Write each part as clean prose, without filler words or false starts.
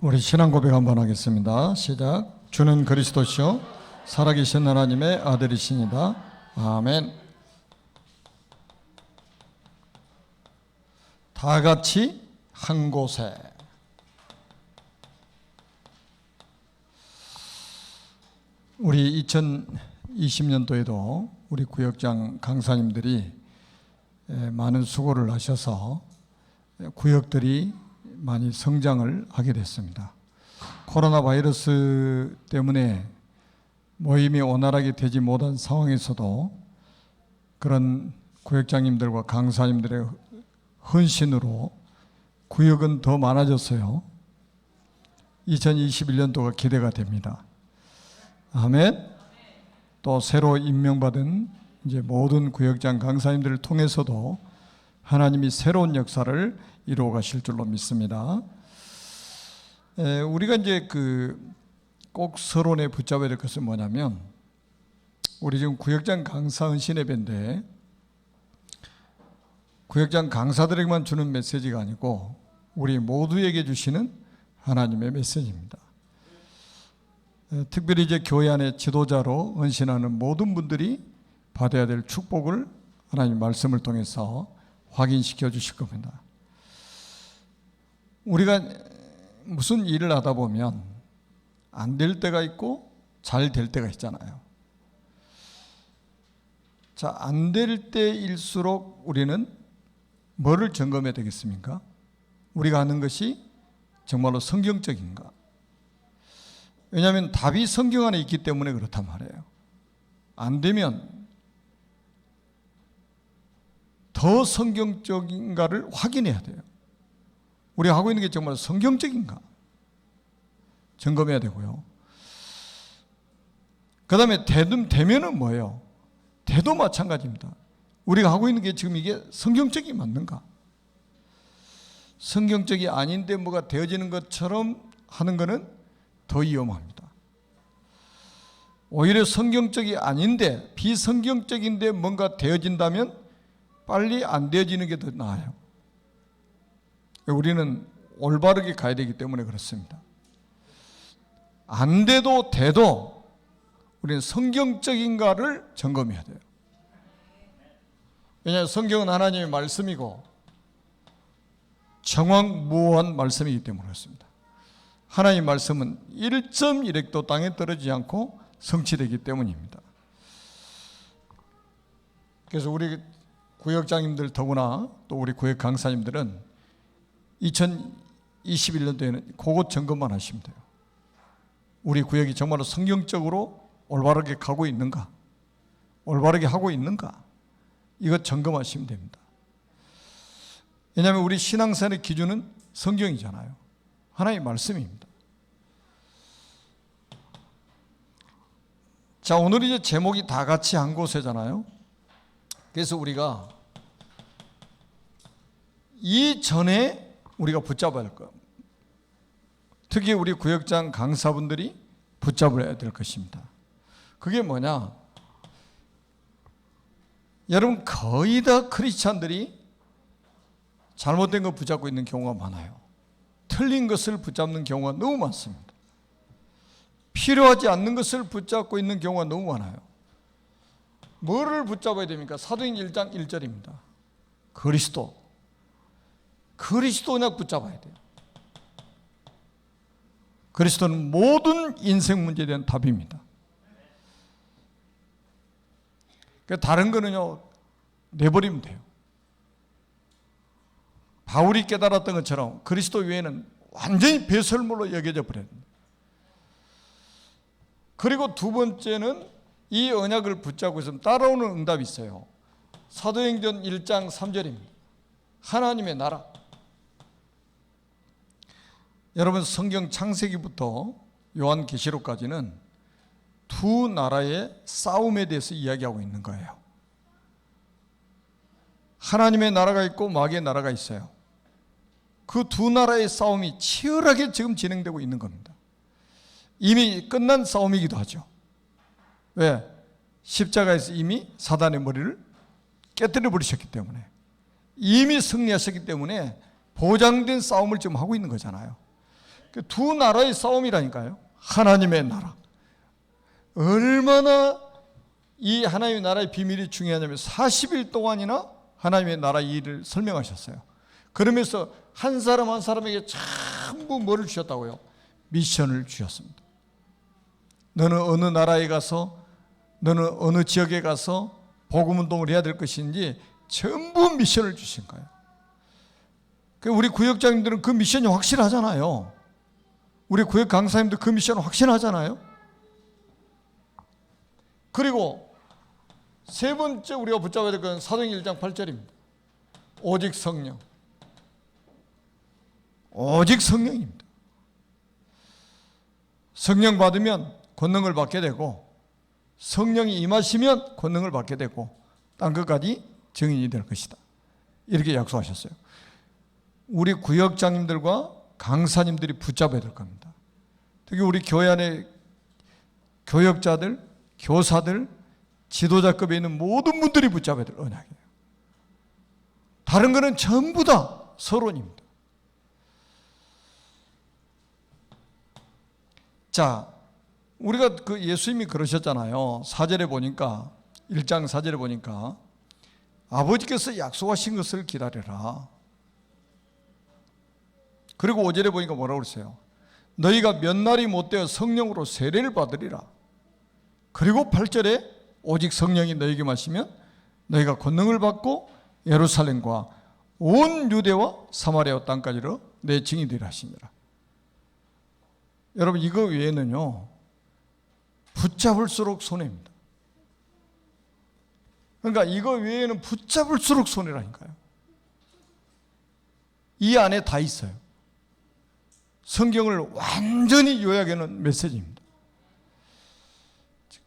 우리 신앙 고백 한번 하겠습니다. 시작. 주는 그리스도시요 살아계신 하나님의 아들이시니다. 아멘. 다 같이 한 곳에. 우리 2020년도에도 우리 구역장 강사님들이 많은 수고를 하셔서 구역들이 많이 성장을 하게 됐습니다. 코로나 바이러스 때문에 모임이 원활하게 되지 못한 상황에서도 그런 구역장님들과 강사님들의 헌신으로 구역은 더 많아졌어요. 2021년도가 기대가 됩니다. 아멘. 또 새로 임명받은 이제 모든 구역장 강사님들을 통해서도 하나님이 새로운 역사를 이루어 가실 줄로 믿습니다. 우리가 이제 꼭 서론에 붙잡아야 될 것은 뭐냐면, 우리 지금 구역장 강사 헌신 예배인데 구역장 강사들에게만 주는 메시지가 아니고 우리 모두에게 주시는 하나님의 메시지입니다. 특별히 이제 교회 안에 지도자로 헌신하는 모든 분들이 받아야 될 축복을 하나님 말씀을 통해서 확인시켜 주실 겁니다. 우리가 무슨 일을 하다 보면 안 될 때가 있고 잘 될 때가 있잖아요. 자, 안 될 때일수록 우리는 뭐를 점검해야 되겠습니까? 우리가 하는 것이 정말로 성경적인가? 왜냐하면 답이 성경 안에 있기 때문에 그렇단 말이에요. 안 되면 더 성경적인가를 확인해야 돼요. 우리가 하고 있는 게 정말 성경적인가 점검해야 되고요. 그 다음에 되면은 뭐예요? 돼도 마찬가지입니다. 우리가 하고 있는 게 지금 이게 성경적이 맞는가? 성경적이 아닌데 뭐가 되어지는 것처럼 하는 것은 더 위험합니다. 오히려 성경적이 아닌데 비성경적인데 뭔가 되어진다면 빨리 안 되어지는 게 더 나아요. 우리는 올바르게 가야 되기 때문에 그렇습니다. 안 돼도 우리는 성경적인가를 점검해야 돼요. 왜냐하면 성경은 하나님의 말씀이고 정확무한 말씀이기 때문에 그렇습니다. 하나님의 말씀은 1.1획도 땅에 떨어지지 않고 성취되기 때문입니다. 그래서 우리 구역장님들, 더구나 또 우리 구역 강사님들은 2021년도에는 그것 점검만 하시면 돼요. 우리 구역이 정말로 성경적으로 올바르게 가고 있는가, 올바르게 하고 있는가, 이것 점검하시면 됩니다. 왜냐하면 우리 신앙생활의 기준은 성경이잖아요. 하나님의 말씀입니다. 자, 오늘 이제 제목이 다 같이 한 곳에잖아요. 그래서 우리가 이전에 우리가 붙잡아야 할 것, 특히 우리 구역장 강사분들이 붙잡아야 될 것입니다. 그게 뭐냐? 여러분, 거의 다 크리스찬들이 잘못된 거 붙잡고 있는 경우가 많아요. 틀린 것을 붙잡는 경우가 너무 많습니다. 필요하지 않는 것을 붙잡고 있는 경우가 너무 많아요. 뭐를 붙잡아야 됩니까? 사도행전 1장 1절입니다. 그리스도나 붙잡아야 돼요. 그리스도는 모든 인생 문제에 대한 답입니다. 다른 거는요, 내버리면 돼요. 바울이 깨달았던 것처럼 그리스도 외에는 완전히 배설물로 여겨져 버려야 됩니다. 그리고 두 번째는 이 언약을 붙잡고 있으면 따라오는 응답이 있어요. 사도행전 1장 3절입니다. 하나님의 나라. 여러분, 성경 창세기부터 요한계시록까지는 두 나라의 싸움에 대해서 이야기하고 있는 거예요. 하나님의 나라가 있고 마귀의 나라가 있어요. 그 두 나라의 싸움이 치열하게 지금 진행되고 있는 겁니다. 이미 끝난 싸움이기도 하죠. 왜? 십자가에서 이미 사단의 머리를 깨뜨려 버리셨기 때문에, 이미 승리하셨기 때문에 보장된 싸움을 지금 하고 있는 거잖아요. 두 나라의 싸움이라니까요. 하나님의 나라. 얼마나 이 하나님의 나라의 비밀이 중요하냐면 40일 동안이나 하나님의 나라 일을 설명하셨어요. 그러면서 한 사람 한 사람에게 전부 뭐를 주셨다고요? 미션을 주셨습니다. 너는 어느 나라에 가서, 너는 어느 지역에 가서 복음운동을 해야 될 것인지 전부 미션을 주신 거예요. 우리 구역장님들은 그 미션이 확실하잖아요. 우리 구역 강사님들 그 미션 확신하잖아요. 그리고 세 번째 우리가 붙잡아야 될 건 사도행전 1장 8절입니다. 오직 성령. 오직 성령입니다. 성령 받으면 권능을 받게 되고, 성령이 임하시면 권능을 받게 되고, 땅 끝까지 증인이 될 것이다. 이렇게 약속하셨어요. 우리 구역장님들과 강사님들이 붙잡아야 될 겁니다. 특히 우리 교회 안에 교역자들, 교사들, 지도자급에 있는 모든 분들이 붙잡아야 될 언약이에요. 다른 거는 전부 다 서론입니다. 자, 우리가 그 예수님이 그러셨잖아요. 4절에 보니까, 1장 4절에 보니까 아버지께서 약속하신 것을 기다려라. 그리고 5절에 보니까 뭐라고 그랬어요? 너희가 몇 날이 못되어 성령으로 세례를 받으리라. 그리고 8절에 오직 성령이 너희에게 마시면 너희가 권능을 받고 예루살렘과 온 유대와 사마리아 땅까지로 내 증인이 되리라 하시니라. 여러분, 이거 외에는요, 붙잡을수록 손해입니다. 그러니까 이거 외에는 붙잡을수록 손해라니까요. 이 안에 다 있어요. 성경을 완전히 요약해놓은 메시지입니다.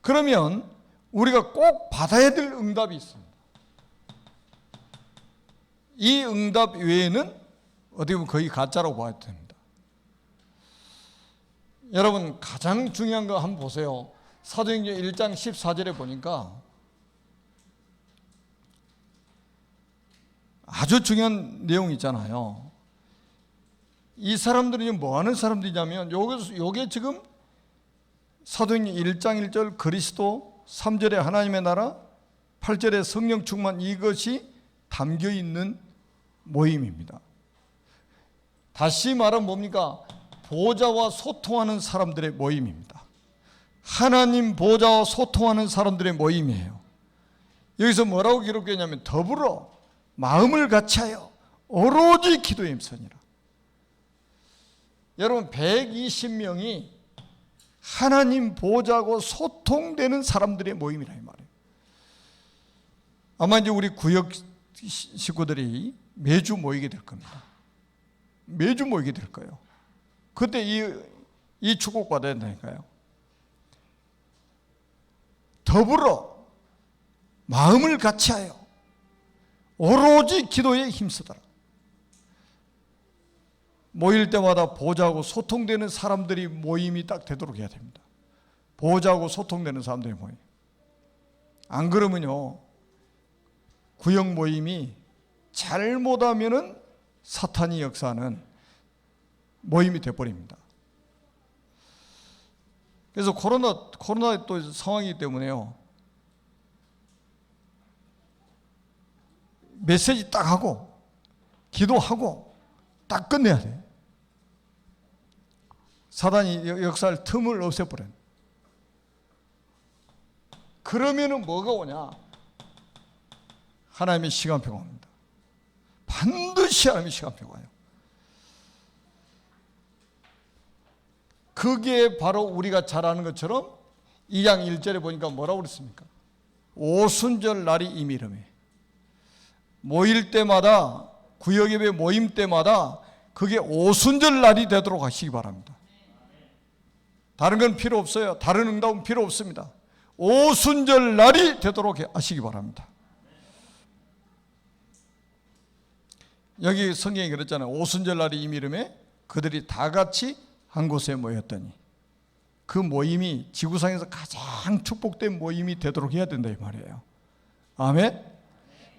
그러면 우리가 꼭 받아야 될 응답이 있습니다. 이 응답 외에는 어떻게 보면 거의 가짜라고 봐야 됩니다. 여러분, 가장 중요한 거 한번 보세요. 사도행전 1장 14절에 보니까 아주 중요한 내용이 있잖아요. 이 사람들이 뭐 하는 사람들이냐면, 요게 지금 사도행전 1장 1절 그리스도, 3절에 하나님의 나라, 8절에 성령 충만, 이것이 담겨 있는 모임입니다. 다시 말하면 뭡니까? 보좌와 소통하는 사람들의 모임입니다. 하나님 보좌와 소통하는 사람들의 모임이에요. 여기서 뭐라고 기록되어 있냐면 더불어 마음을 같이하여 오로지 기도에 힘쓰니라. 여러분, 120명이 하나님 보좌하고 소통되는 사람들의 모임이라 이 말이에요. 아마 이제 우리 구역 식구들이 매주 모이게 될 겁니다. 매주 모이게 될 거예요. 그때 이 축복받아야 된다니까요. 더불어 마음을 같이하여 오로지 기도에 힘쓰더라. 모일 때마다 보좌하고 소통되는 사람들이 모임이 딱 되도록 해야 됩니다. 보좌하고 소통되는 사람들의 모임. 안 그러면요, 구역 모임이 잘못하면은 사탄이 역사하는 모임이 돼버립니다. 그래서 코로나 또 상황이기 때문에요, 메시지 딱 하고 기도하고 딱 끝내야 돼. 사단이 역사할 틈을 없애버려요. 그러면은 뭐가 오냐? 하나님의 시간표가 옵니다. 반드시 하나님의 시간표가 와요. 그게 바로 우리가 잘 아는 것처럼 2장 1절에 보니까 뭐라고 그랬습니까? 오순절 날이 이미름에. 모일 때마다, 구역예배 모임 때마다 그게 오순절 날이 되도록 하시기 바랍니다. 다른 건 필요 없어요. 다른 응답은 필요 없습니다. 오순절 날이 되도록 하시기 바랍니다. 여기 성경이 그랬잖아요. 오순절 날이 이미름에 그들이 다 같이 한 곳에 모였더니, 그 모임이 지구상에서 가장 축복된 모임이 되도록 해야 된다 이 말이에요. 아멘.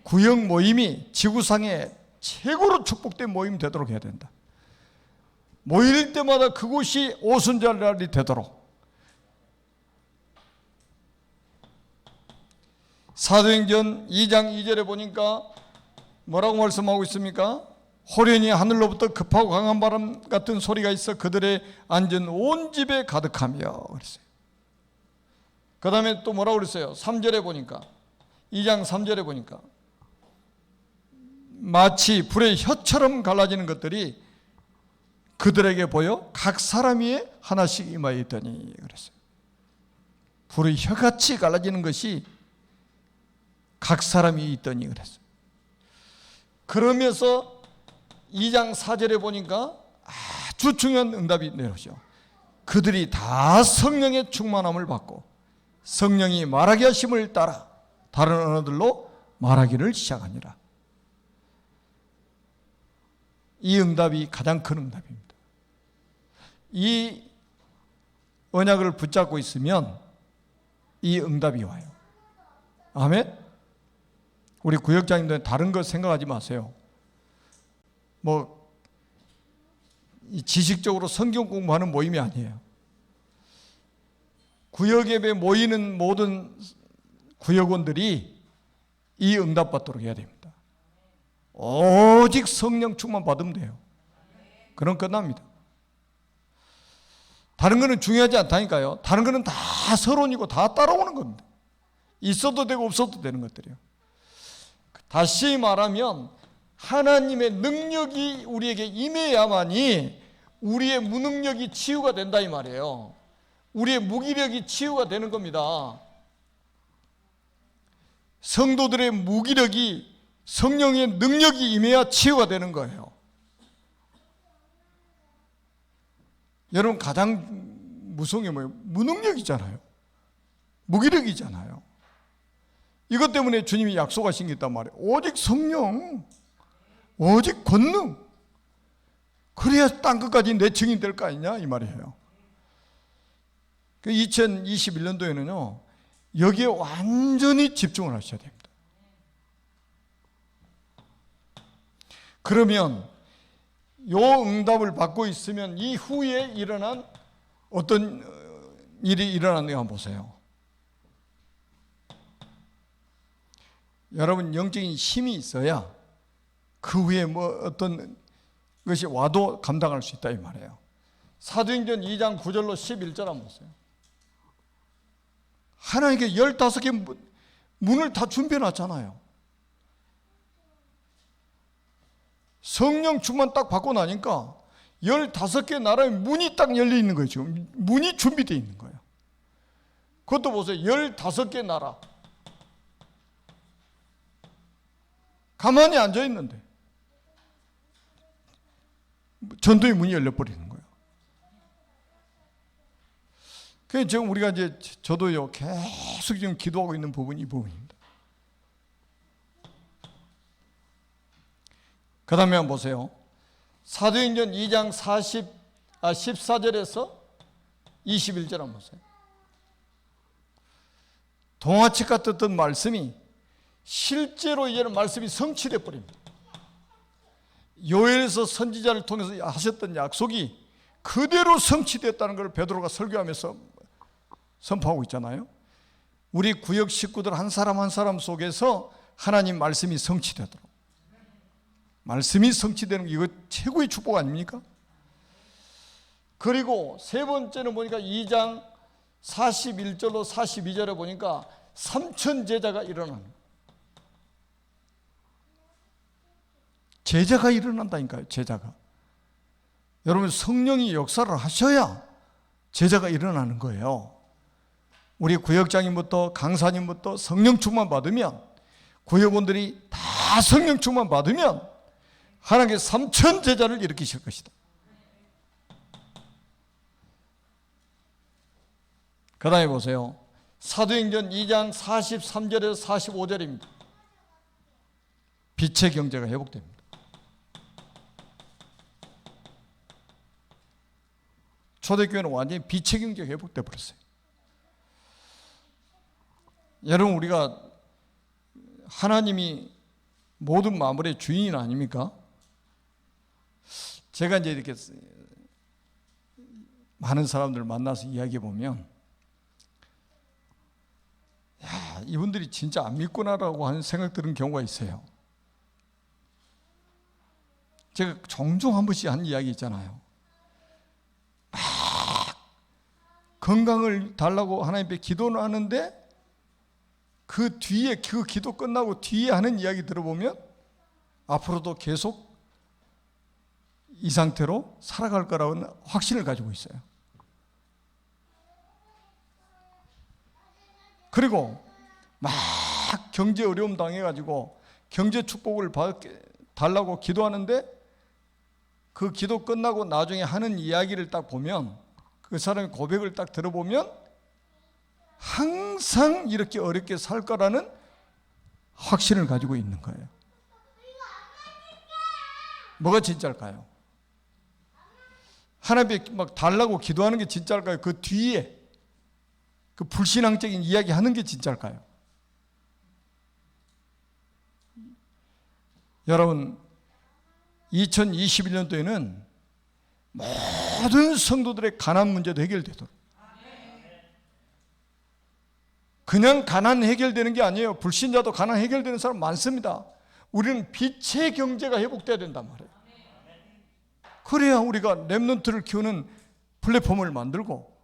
구역 모임이 지구상에 최고로 축복된 모임이 되도록 해야 된다. 모일 때마다 그곳이 오순절날이 되도록. 사도행전 2장 2절에 보니까 뭐라고 말씀하고 있습니까? 호련히 하늘로부터 급하고 강한 바람 같은 소리가 있어 그들의 앉은 온 집에 가득하며 그랬어요. 그 다음에 또 뭐라고 그랬어요? 3절에 보니까 2장 3절에 보니까 마치 불의 혀처럼 갈라지는 것들이 그들에게 보여 각 사람 위에 하나씩 임하여 있더니 그랬어요. 불의 혀같이 갈라지는 것이 각 사람이 있더니 그랬어요. 그러면서 2장 4절에 보니까 아주 중요한 응답이 내려오죠. 그들이 다 성령의 충만함을 받고 성령이 말하게 하심을 따라 다른 언어들로 말하기를 시작하니라. 이 응답이 가장 큰 응답입니다. 이 언약을 붙잡고 있으면 이 응답이 와요. 아멘? 우리 구역장님들 다른 거 생각하지 마세요. 지식적으로 성경 공부하는 모임이 아니에요. 구역예배 모이는 모든 구역원들이 이 응답 받도록 해야 됩니다. 오직 성령 충만 받으면 돼요. 그럼 끝납니다. 다른 거는 중요하지 않다니까요. 다른 거는 다 서론이고 다 따라오는 겁니다. 있어도 되고 없어도 되는 것들이에요. 다시 말하면 하나님의 능력이 우리에게 임해야만이 우리의 무능력이 치유가 된다 이 말이에요. 우리의 무기력이 치유가 되는 겁니다. 성도들의 무기력이 성령의 능력이 임해야 치유가 되는 거예요. 여러분 가장 무서운 게 뭐예요? 무능력이잖아요. 무기력이잖아요. 이것 때문에 주님이 약속하신 게 있단 말이에요. 오직 성령, 오직 권능. 그래야 땅끝까지 내 증인 될 거 아니냐 이 말이에요. 2021년도에는요 여기에 완전히 집중을 하셔야 됩니다. 그러면 요 응답을 받고 있으면 이후에 일어난 어떤 일이 일어났는가 한번 보세요. 여러분 영적인 힘이 있어야 그 위에 어떤 것이 와도 감당할 수 있다 이 말이에요. 사도행전 2장 9절로 11절 한번 보세요. 하나님께 15개 문을 다 준비해 놨잖아요. 성령 충만 딱 받고 나니까 15개 나라의 문이 딱 열려 있는 거예요. 지금 문이 준비되어 있는 거예요. 그것도 보세요. 15개 나라 가만히 앉아 있는데 전도의 문이 열려버리는 거예요. 그래서 지금 우리가 저도요 계속 지금 기도하고 있는 부분이 이 부분입니다. 그 다음에 한번 보세요. 사도행전 2장 14절에서 21절 한번 보세요. 동화책 같았던 말씀이 실제로 이제는 말씀이 성취돼 버립니다. 요엘에서 선지자를 통해서 하셨던 약속이 그대로 성취됐다는 걸 베드로가 설교하면서 선포하고 있잖아요. 우리 구역 식구들 한 사람 한 사람 속에서 하나님 말씀이 성취되도록. 말씀이 성취되는 게 이거 최고의 축복 아닙니까? 그리고 세 번째는 보니까 2장 41절로 42절에 보니까 3천 제자가 일어나는 거예요. 제자가 일어난다니까요. 제자가. 여러분 성령이 역사를 하셔야 제자가 일어나는 거예요. 우리 구역장님부터 강사님부터 성령 충만 받으면 구역원들이 다 성령 충만 받으면 하나님께서 3천 제자를 일으키실 것이다. 그 다음에 보세요. 사도행전 2장 43절에서 45절입니다. 빛의 경제가 회복됩니다. 초대교회는 완전히 빛의 경제가 회복돼 버렸어요. 여러분 우리가 하나님이 모든 만물의 주인이 아닙니까? 제가 이제 이렇게 많은 사람들 만나서 이야기해 보면, 야, 이분들이 진짜 안 믿구나라고 하는 생각 드는 경우가 있어요. 제가 종종 한 번씩 한 이야기 있잖아요. 막 건강을 달라고 하나님께 기도는 하는데 그 뒤에, 그 기도 끝나고 뒤에 하는 이야기 들어보면 앞으로도 계속 이 상태로 살아갈 거라는 확신을 가지고 있어요. 그리고 막 경제 어려움 당해가지고 경제 축복을 달라고 기도하는데 그 기도 끝나고 나중에 하는 이야기를 딱 보면, 그 사람의 고백을 딱 들어보면 항상 이렇게 어렵게 살 거라는 확신을 가지고 있는 거예요. 뭐가 진짜일까요? 하나님께 막 달라고 기도하는 게 진짜일까요? 그 뒤에 그 불신앙적인 이야기 하는 게 진짜일까요? 여러분, 2021년도에는 모든 성도들의 가난 문제도 해결되도록, 그냥 가난 해결되는 게 아니에요. 불신자도 가난 해결되는 사람 많습니다. 우리는 빛의 경제가 회복돼야 된단 말이에요. 그래야 우리가 렘넌트를 키우는 플랫폼을 만들고,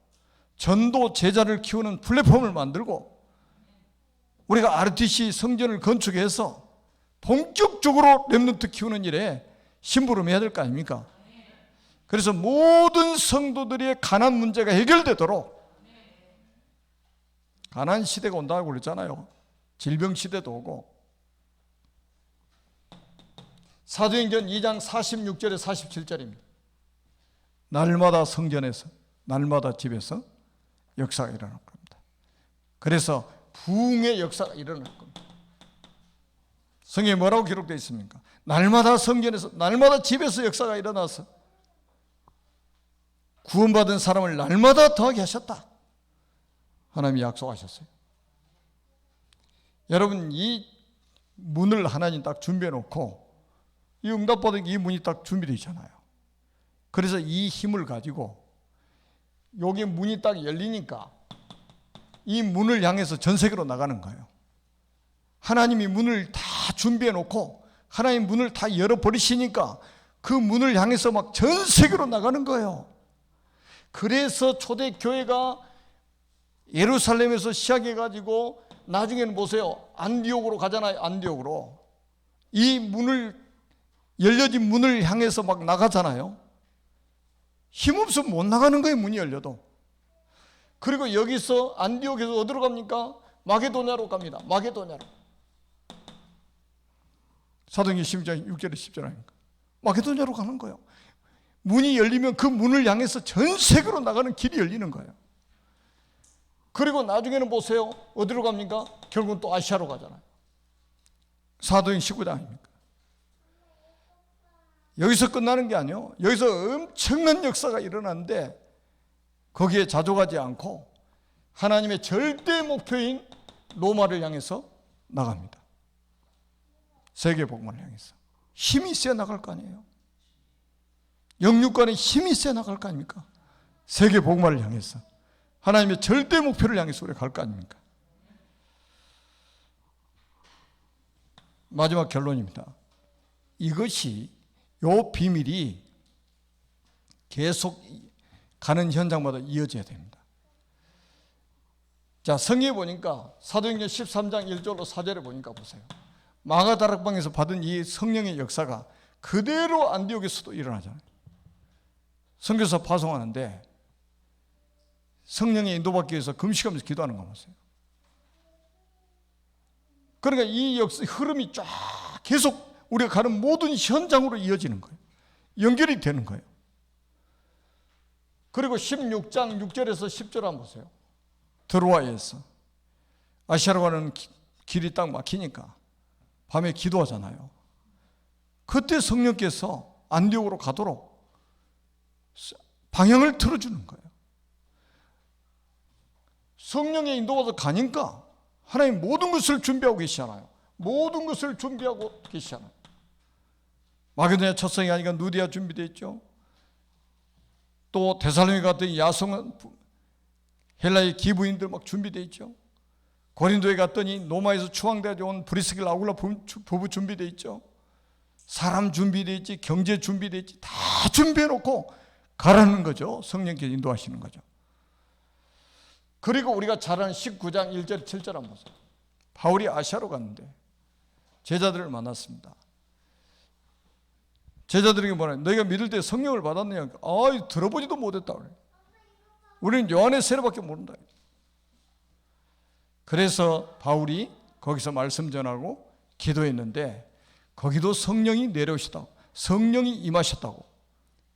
전도 제자를 키우는 플랫폼을 만들고, 우리가 RTC 성전을 건축해서 본격적으로 렘넌트 키우는 일에 심부름해야 될 거 아닙니까? 그래서 모든 성도들의 가난 문제가 해결되도록, 가난 시대가 온다고 그랬잖아요. 질병 시대도 오고. 사도행전 2장 46절에 47절입니다. 날마다 성전에서, 날마다 집에서 역사가 일어날 겁니다. 그래서 부흥의 역사가 일어날 겁니다. 성경에 뭐라고 기록되어 있습니까? 날마다 성전에서, 날마다 집에서 역사가 일어나서 구원받은 사람을 날마다 더하게 하셨다. 하나님이 약속하셨어요. 여러분, 이 문을 하나님 딱 준비해 놓고, 이 응답받은 이 문이 딱 준비되어 있잖아요. 그래서 이 힘을 가지고 여기 문이 딱 열리니까 이 문을 향해서 전 세계로 나가는 거예요. 하나님이 문을 다 준비해 놓고 하나님 문을 다 열어버리시니까 그 문을 향해서 막 전 세계로 나가는 거예요. 그래서 초대교회가 예루살렘에서 시작해가지고 나중에는 보세요. 안디옥으로 가잖아요. 안디옥으로. 이 문을, 열려진 문을 향해서 막 나가잖아요. 힘없으면 못 나가는 거예요. 문이 열려도. 그리고 여기서 안디옥에서 어디로 갑니까? 마게도냐로 갑니다. 마게도냐로. 사도행전 12장 6절에 10절 아닙니까? 마게도냐로 가는 거예요. 문이 열리면 그 문을 향해서 전 세계로 나가는 길이 열리는 거예요. 그리고 나중에는 보세요. 어디로 갑니까? 결국은 또 아시아로 가잖아요. 사도행 19장 아닙니까? 여기서 끝나는 게 아니에요. 여기서 엄청난 역사가 일어나는데 거기에 자족하지 않고 하나님의 절대 목표인 로마를 향해서 나갑니다. 세계복음을 향해서. 힘이 있어야 나갈 거 아니에요. 영육간에 힘이 있어야 나갈 거 아닙니까? 세계복음을 향해서. 하나님의 절대 목표를 향해서 우리가 갈 거 아닙니까? 마지막 결론입니다. 이것이, 요 비밀이 계속 가는 현장마다 이어져야 됩니다. 자, 성경에 보니까 사도행전 13장 1절로 4절에 보니까 보세요. 마가다락방에서 받은 이 성령의 역사가 그대로 안디옥에서도 일어나잖아요. 선교사 파송하는데 성령의 인도받기 위해서 금식하면서 기도하는 거 보세요. 그러니까 이 역사 흐름이 쫙 계속 우리가 가는 모든 현장으로 이어지는 거예요. 연결이 되는 거예요. 그리고 16장 6절에서 10절 한번 보세요. 드로아에서 아시아로 가는 길이 딱 막히니까 밤에 기도하잖아요. 그때 성령께서 안디옥으로 가도록 방향을 틀어주는 거예요. 성령의 인도받아 가니까 하나님 모든 것을 준비하고 계시잖아요. 모든 것을 준비하고 계시잖아요. 마게도냐 첫 성이 아니까 누디아 준비되어 있죠. 또 데살로니가 갔더니 야송 헬라의 기부인들 막 준비되어 있죠. 고린도에 갔더니 로마에서 추앙되어 온 브리스길라 아굴라 부부 준비되어 있죠. 사람 준비되어 있지, 경제 준비되어 있지, 다 준비해놓고 가라는 거죠. 성령께서 인도하시는 거죠. 그리고 우리가 잘 아는 19장 1절 7절 한번 보세요. 바울이 아시아로 갔는데 제자들을 만났습니다. 제자들에게 뭐라, 너희가 믿을 때 성령을 받았느냐? 들어보지도 못했다 그래. 우리는 요한의 세례밖에 모른다. 그래서 바울이 거기서 말씀 전하고 기도했는데 거기도 성령이 내려오시다고, 성령이 임하셨다고,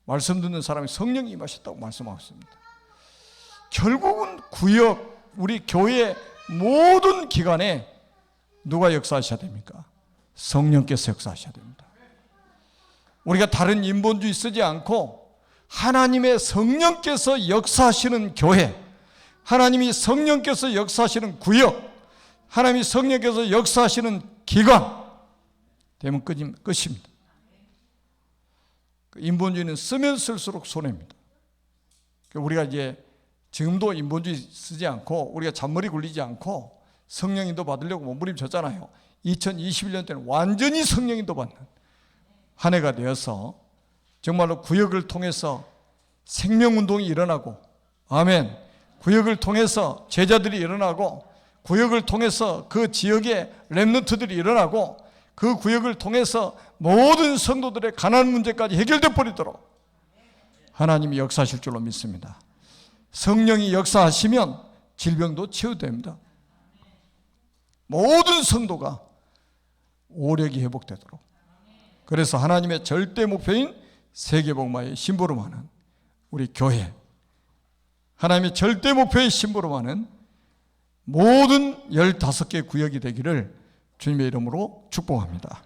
말씀 듣는 사람이 성령이 임하셨다고 말씀하고 있습니다. 결국은 구역, 우리 교회 모든 기관에 누가 역사하셔야 됩니까? 성령께서 역사하셔야 됩니다. 우리가 다른 인본주의 쓰지 않고 하나님의 성령께서 역사하시는 교회, 하나님이 성령께서 역사하시는 구역, 하나님이 성령께서 역사하시는 기관 되면 끝입니다. 인본주의는 쓰면 쓸수록 손해입니다. 우리가 이제 지금도 인본주의 쓰지 않고 우리가 잔머리 굴리지 않고 성령인도 받으려고 몸부림쳤잖아요. 2021년 때는 완전히 성령인도 받는 한 해가 되어서 정말로 구역을 통해서 생명운동이 일어나고, 아멘, 구역을 통해서 제자들이 일어나고, 구역을 통해서 그 지역에 렘넌트들이 일어나고, 그 구역을 통해서 모든 성도들의 가난 문제까지 해결돼 버리도록 하나님이 역사하실 줄로 믿습니다. 성령이 역사하시면 질병도 치유됩니다. 모든 성도가 오력이 회복되도록. 그래서 하나님의 절대 목표인 세계복음화의 심부름하는 우리 교회, 하나님의 절대 목표의 심부름하는 모든 15개 구역이 되기를 주님의 이름으로 축복합니다.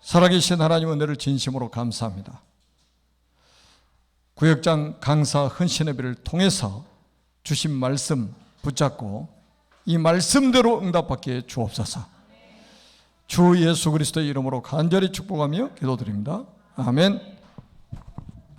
살아계신 하나님 은혜를 진심으로 감사합니다. 구역장 강사 헌신예배를 통해서 주신 말씀 붙잡고 이 말씀대로 응답받게 주옵소서. 주 예수 그리스도의 이름으로 간절히 축복하며 기도드립니다. 아멘.